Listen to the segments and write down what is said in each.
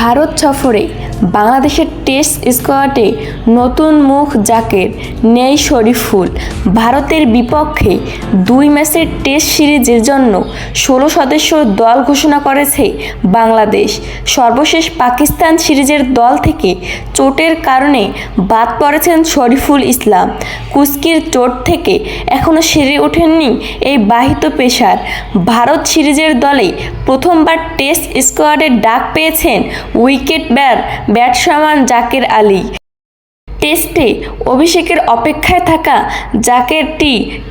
ভারত সফরে বাংলাদেশের টেস্ট স্কোয়াডে নতুন মুখ জাকের, নেই শরীফুল। ভারতের বিপক্ষে 2 ম্যাচের টেস্ট সিরিজের জন্য 16 সদস্যর দল ঘোষণা করেছে বাংলাদেশ। সর্বশেষ পাকিস্তান সিরিজের দল থেকে চোটের কারণে বাদ পড়েছেন শরীফুল ইসলাম। কুস্কির চোট থেকে এখনও সেরে ওঠেননি এই বাহিত পেসার। ভারত সিরিজের দলে প্রথমবার টেস্ট স্কোয়াডের ডাক পেয়েছেন ব্যাটসম্যান জাকের আলী। টেস্টে অভিষেকের অপেক্ষায় থাকা জাকের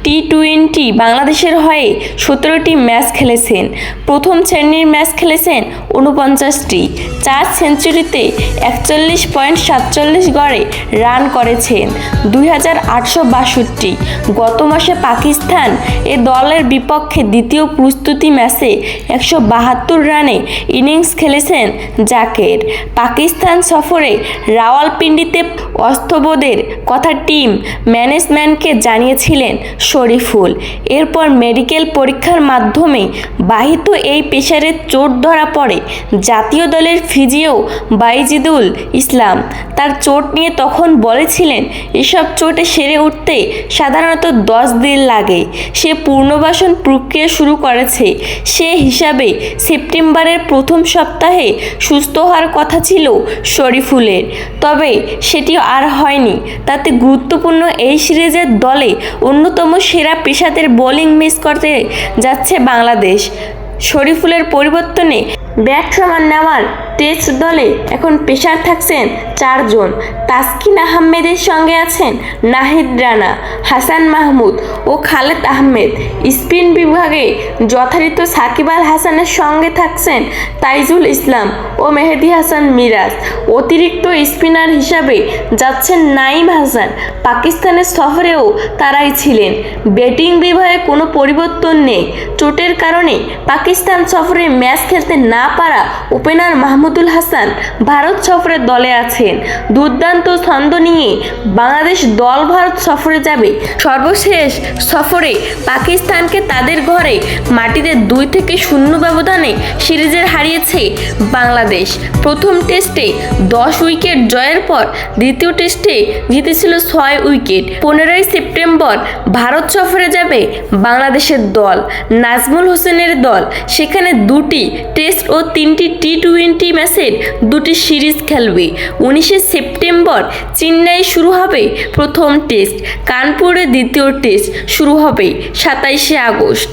টি-20 বাংলাদেশের হয়ে 17টি ম্যাচ খেলেছেন। প্রথম শ্রেণীর ম্যাচ খেলেছেন 49টি। 4 সেঞ্চুরিতে 41.47 গড়ে রান করেছেন 2862। গত মাসে পাকিস্তান এ দলের বিপক্ষে দ্বিতীয় প্রস্তুতি ম্যাচে 172 রানে ইনিংস খেলেছেন জাকের। পাকিস্তান সফরে রাওয়ালপিন্ডিতে অস্ত্রবোধের কথা টিম ম্যানেজমেন্টকে জানিয়েছিলেন শরীফুল। এরপর মেডিকেল পরীক্ষার মাধ্যমে বাহিত এই পেসারের চোট ধরা পড়ে জাতীয় দলের ফিজিও বাইজিদুল ইসলাম। তার চোট নিয়ে তখন বলেছিলেন, এসব চোটে সেরে উঠতে সাধারণত 10 দিন লাগে। সে পুনর্বাসন প্রক্রিয়া শুরু করেছে। সে হিসাবে সেপ্টেম্বরের প্রথম সপ্তাহে সুস্থ হওয়ার কথা ছিল শরীফুলের, তবে সেটি আর হয়নি। তাতে গুরুত্বপূর্ণ এই সিরিজের দলে অন্যতম সেরা পেসারদের বোলিং মিস করতে যাচ্ছে বাংলাদেশ। শরীফুলের পরিবর্তনে ব্যাটসম্যান নেওয়ার টেস্ট দলে এখন পেসার থাকছেন 4 জন। তাসকিন আহমেদের সঙ্গে আছেন নাহিদ রানা, হাসান মাহমুদ ও খালেদ আহমেদ। স্পিন বিভাগে যথারীত সাকিব আল হাসানের সঙ্গে থাকছেন তাইজুল ইসলাম ও মেহেদী হাসান মিরাজ। অতিরিক্ত স্পিনার হিসাবে যাচ্ছেন নাঈম হাসান। পাকিস্তানের সফরেও তারাই ছিলেন। ব্যাটিং বিভাগে কোনো পরিবর্তন নেই। চোটের কারণে পাকিস্তান সফরে ম্যাচ খেলতে না পারা ওপেনার মাহমুদুল হাসান ভারত সফরে দলে আছেন। দুর্দান্ত ছন্দ নিয়ে বাংলাদেশ দল ভারত সফরে যাবে। সর্বশেষ সফরে পাকিস্তানকে তাদের ঘরে মাটিতে 2-0 ব্যবধানে সিরিজের হারিয়েছে বাংলাদেশ। প্রথম টেস্টে 10 উইকেট জয়ের পর দ্বিতীয় টেস্টে জিতেছিল 6 উইকেট। 15ই সেপ্টেম্বর ভারত সফরে যাবে বাংলাদেশের দল, নাজমুল হোসেনের দল। সেখানে 2টি টেস্ট ও 3টি টি-20 ম্যাচের 2টি সিরিজ খেলবে। 19শে সেপ্টেম্বর চেন্নাই শুরু হবে প্রথম টেস্ট। কানপুরে দ্বিতীয় টেস্ট শুরু হবে 27শে আগস্ট।